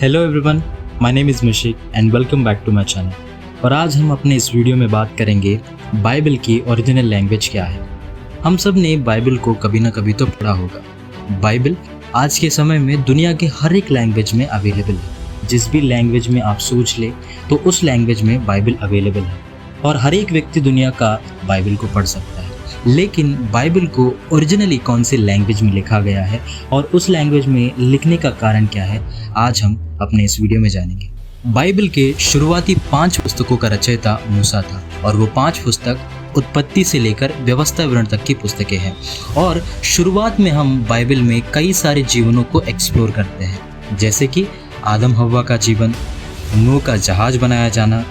Hello everyone, my name is Mushik and welcome back to my channel. और आज हम अपने इस वीडियो में बात करेंगे बाइबल की ओरिजिनल लैंग्वेज क्या है। हम सब ने बाइबल को कभी ना कभी तो पढ़ा होगा। बाइबल आज के समय में दुनिया के हर एक लैंग्वेज में अवेलेबल है। जिस भी लैंग्वेज में आप सोच ले तो उस लैंग्वेज में बाइबल अवेलेबल है और हर एक व्यक्ति दुनिया का बाइबल को पढ़ सकता है। लेकिन बाइबल को ओरिजिनली कौन सी लैंग्वेज में लिखा गया है और उस लैंग्वेज में लिखने का कारण क्या है, आज हम अपने इस वीडियो में जानेंगे। बाइबल के शुरुआती 5 पुस्तकों का रचयिता मूसा था और वो 5 पुस्तक उत्पत्ति से लेकर व्यवस्था विवरण तक की पुस्तकें हैं। और शुरुआत में हम बाइबल में कई सारे जीवनों को एक्सप्लोर करते हैं, जैसे कि आदम हव्वा का जीवन, नूह का जहाज बनाया जाना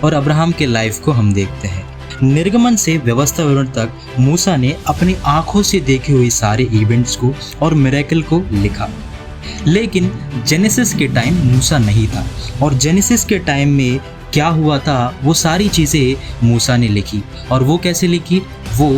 और अब्राहम के लाइफ को हम देखते हैं। निर्गमन से व्यवस्था विवरण तक मूसा ने अपनी आंखों से देखे हुए सारे इवेंट्स को और मिरेकल को लिखा। लेकिन जेनेसिस के टाइम मूसा नहीं था और जेनेसिस के टाइम में क्या हुआ था वो सारी चीज़ें मूसा ने लिखी। और वो कैसे लिखी? वो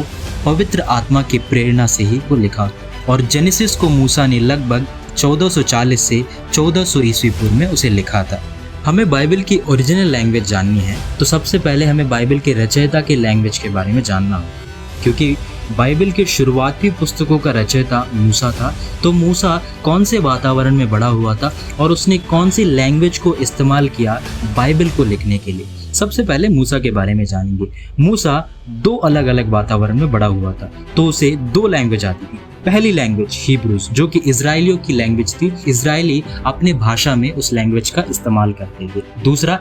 पवित्र आत्मा की प्रेरणा से ही वो लिखा। और जेनेसिस को मूसा ने लगभग 1440 से 1400 ईस्वी पूर्व में उसे लिखा था। हमें बाइबल की ओरिजिनल लैंग्वेज जाननी है तो सबसे पहले हमें बाइबल के रचयिता के लैंग्वेज के बारे में जानना होगा, क्योंकि बाइबल के शुरुआती पुस्तकों का रचयिता मूसा था। तो मूसा कौन से वातावरण में बड़ा हुआ था और उसने कौन सी लैंग्वेज को इस्तेमाल किया बाइबल को लिखने के लिए। सबसे पहले मूसा के बारे में जानेंगे। मूसा 2 अलग अलग वातावरण में बड़ा हुआ था, तो उसे 2 लैंग्वेज आती थी। पहली लैंग्वेज हिब्रूज, जो कि इजराइलियों की लैंग्वेज थी। इजरायली अपने भाषा में उस लैंग्वेज का इस्तेमाल करते थे। दूसरा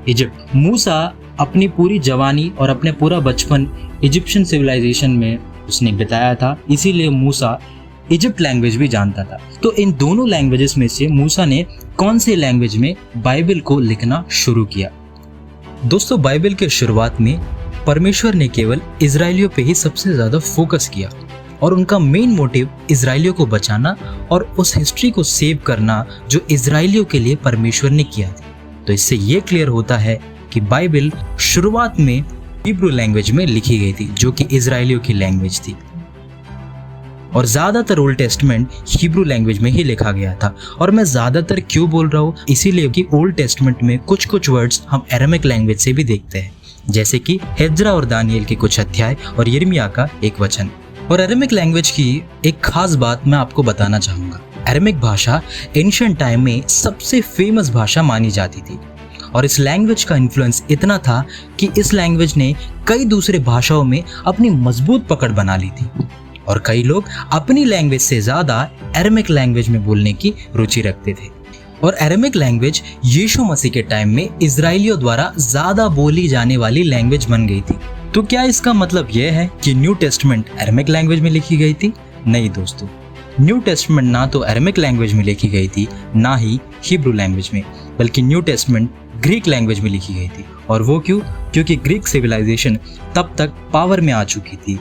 इजिप्ट। मूसा अपनी पूरी जवानी और अपने पूरा बचपन इजिप्शियन सिविलाइजेशन में उसने बिताया था, इसीलिए मूसा इजिप्ट लैंग्वेज भी जानता था। तो इन दोनों लैंग्वेजेस में से मूसा ने कौन से लैंग्वेज में बाइबल को लिखना शुरू किया? दोस्तों, बाइबल के शुरुआत में परमेश्वर ने केवल इजराइलियों पे ही सबसे ज़्यादा फोकस किया और उनका मेन मोटिव इजराइलियों को बचाना और उस हिस्ट्री को सेव करना जो इजराइलियों के लिए परमेश्वर ने किया था। तो इससे ये क्लियर होता है कि बाइबल शुरुआत में हिब्रू लैंग्वेज में लिखी गई थी, जो कि इजराइलियों की लैंग्वेज थी। और ज़्यादातर ओल्ड टेस्टमेंट हिब्रू लैंग्वेज में ही लिखा गया था। और मैं ज़्यादातर क्यों बोल रहा हूँ? इसीलिए कि ओल्ड टेस्टमेंट में कुछ वर्ड्स हम अरामिक लैंग्वेज से भी देखते हैं, जैसे कि हेज्रा और दानियल के कुछ अध्याय और यिर्मयाह का एक वचन। और अरामिक लैंग्वेज की एक खास बात मैं आपको बताना चाहूँगा। अरामिक भाषा एंशिएंट टाइम में सबसे फेमस भाषा मानी जाती थी और इस लैंग्वेज का इन्फ्लुएंस इतना था कि इस लैंग्वेज ने कई दूसरे भाषाओं में अपनी मजबूत पकड़ बना ली थी। और कई लोग अपनी लैंग्वेज से ज़्यादा अरामिक लैंग्वेज में बोलने की रुचि रखते थे। और अरामिक लैंग्वेज यीशु मसीह के टाइम में इजराइलियों द्वारा ज़्यादा बोली जाने वाली लैंग्वेज बन गई थी। तो क्या इसका मतलब यह है कि न्यू टेस्टमेंट अरामिक लैंग्वेज में लिखी गई थी? नहीं दोस्तों, न्यू टेस्टमेंट ना तो अरामिक लैंग्वेज में लिखी गई थी ना ही हिब्रू लैंग्वेज में, बल्कि न्यू टेस्टमेंट ग्रीक लैंग्वेज में लिखी गई थी। और वो क्यों? क्योंकि ग्रीक सिविलाइजेशन तब तक पावर में आ चुकी थी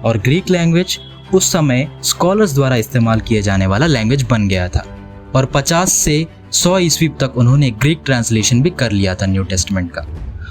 और ग्रीक लैंग्वेज उस समय स्कॉलर्स द्वारा इस्तेमाल किए जाने वाला लैंग्वेज बन गया था। और 50 से 100 ईस्वी तक उन्होंने ग्रीक ट्रांसलेशन भी कर लिया था न्यू टेस्टमेंट का।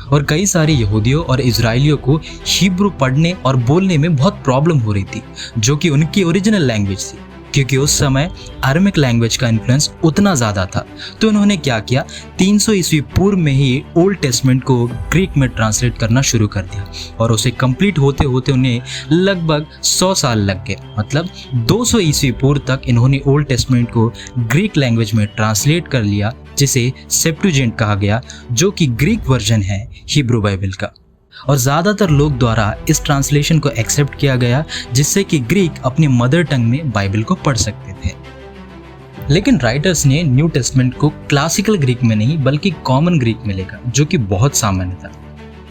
और कई सारे यहूदियों और इजराइलियों को हिब्रू पढ़ने और बोलने में बहुत प्रॉब्लम हो रही थी, जो कि उनकी ओरिजिनल लैंग्वेज थी, क्योंकि उस समय अरामिक लैंग्वेज का इन्फ्लुएंस उतना ज़्यादा था। तो उन्होंने क्या किया, 300 ईस्वी पूर्व में ही ओल्ड टेस्टमेंट को ग्रीक में ट्रांसलेट करना शुरू कर दिया और उसे कंप्लीट होते होते उन्हें लगभग 100 साल लग गए। मतलब 200 ईस्वी पूर्व तक इन्होंने ओल्ड टेस्टमेंट को ग्रीक लैंग्वेज में ट्रांसलेट कर लिया, जिसे सेप्टुजिंट कहा गया, जो कि ग्रीक वर्जन है हिब्रू बाइबल का। और ज़्यादातर लोग द्वारा इस ट्रांसलेशन को एक्सेप्ट किया गया, जिससे कि ग्रीक अपनी मदर टंग में बाइबल को पढ़ सकते थे। लेकिन राइटर्स ने न्यू टेस्टमेंट को क्लासिकल ग्रीक में नहीं बल्कि कॉमन ग्रीक में लिखा, जो कि बहुत सामान्य था।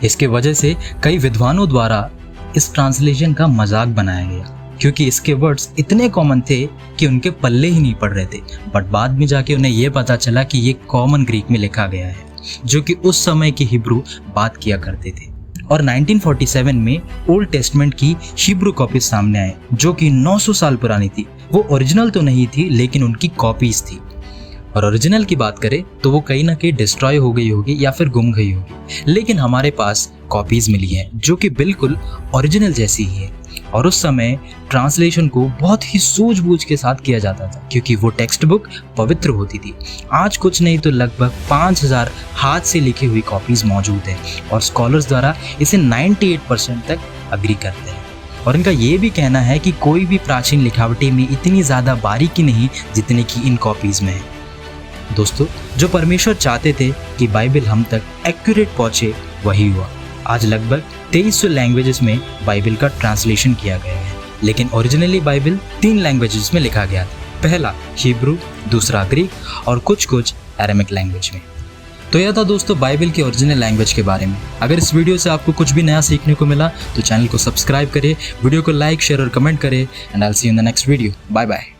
इसके वजह से कई विद्वानों द्वारा इस ट्रांसलेशन का मजाक बनाया गया, क्योंकि इसके वर्ड्स इतने कॉमन थे कि उनके पल्ले ही नहीं पड़ रहे थे। बट बाद में जाके उन्हें यह पता चला कि ये कॉमन ग्रीक में लिखा गया है, जो कि उस समय के हिब्रू बात किया करते थे। और 1947 में ओल्ड टेस्टमेंट की हिब्रू कॉपीज सामने आए, जो कि 900 साल पुरानी थी। वो ओरिजिनल तो नहीं थी, लेकिन उनकी कॉपीज थी। और ओरिजिनल की बात करें तो वो कहीं ना कहीं डिस्ट्रॉय हो गई होगी या फिर गुम गई होगी, लेकिन हमारे पास कॉपीज मिली हैं जो कि बिल्कुल ओरिजिनल जैसी ही है। और उस समय ट्रांसलेशन को बहुत ही सूझबूझ के साथ किया जाता था, क्योंकि वो टेक्स्ट बुक पवित्र होती थी। आज कुछ नहीं तो लगभग 5000 हाथ से लिखी हुई कॉपीज मौजूद हैं और स्कॉलर्स द्वारा इसे 98% तक अग्री करते हैं। और इनका ये भी कहना है कि कोई भी प्राचीन लिखावटी में इतनी ज़्यादा बारीकी नहीं जितनी कि इन कॉपीज़ में है। दोस्तों, जो परमेश्वर चाहते थे कि बाइबल हम तक एक्यूरेट पहुँचे, वही हुआ। आज लगभग 2300 लैंग्वेजेस में बाइबल का ट्रांसलेशन किया गया है, लेकिन ओरिजिनली बाइबल 3 लैंग्वेजेस में लिखा गया था। पहला हिब्रू, दूसरा ग्रीक और कुछ अरामिक लैंग्वेज में। तो यह था दोस्तों बाइबल की ओरिजिनल लैंग्वेज के बारे में। अगर इस वीडियो से आपको कुछ भी नया सीखने को मिला तो चैनल को सब्सक्राइब करें, वीडियो को लाइक, शेयर और कमेंट करें। And I will see you in the next video. Bye bye.